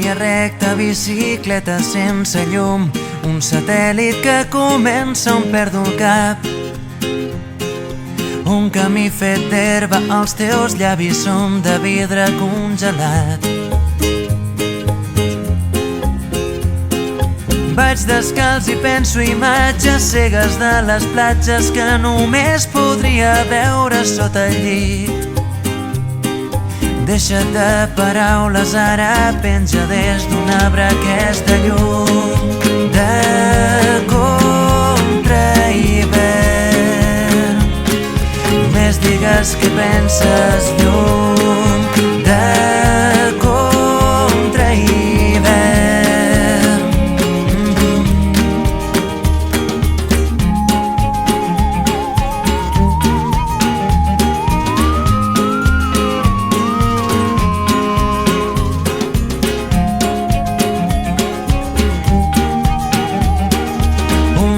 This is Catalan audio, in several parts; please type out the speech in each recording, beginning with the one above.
línia recta, bicicleta sense llum, un satèl·lit que comença on perdo el cap. Un camí fet d'herba, els teus llavis són de vidre congelat. Vaig descalç i penso imatges cegues de les platges que només podria veure sota el llit. Deixa't de paraules, ara penja des d'un arbre aquesta llum de contrahivern. Només digues què penses, llum de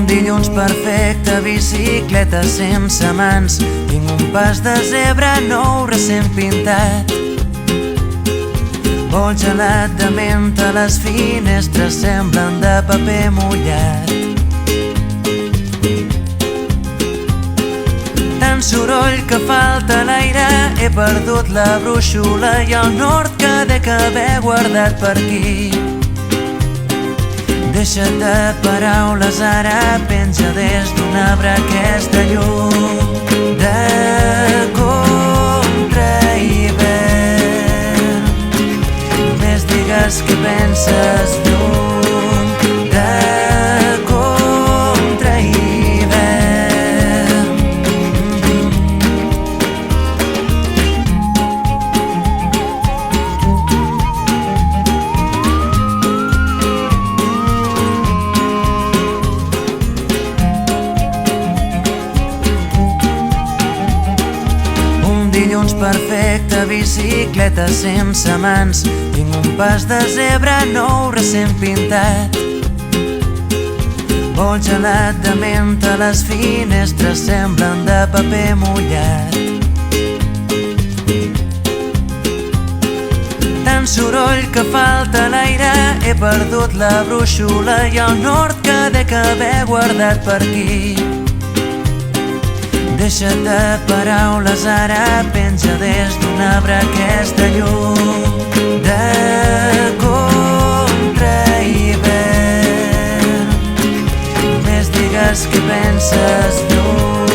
dilluns perfecte, bicicleta sense mans, tinc un pas de zebra nou recent pintat. Vol gelat de menta, les finestres semblen de paper mullat. Tant soroll que falta l'aire, he perdut la brúixola i el nord que dec haver guardat per aquí. Deixa't de paraules, ara penja des d'un arbre aquesta llum de contrahivern. Només digues què penses, llum de dilluns perfecte, bicicleta sense mans, tinc un pas de zebra nou recent pintat. Vol gelat de menta, les finestres semblen de paper mullat. Tant soroll que falta l'aire, he perdut la brúixola i el nord que dec haver guardat per aquí. Deixa't de paraules, ara penja des d'un arbre aquesta llum de contrahivern. Només digues què penses, llum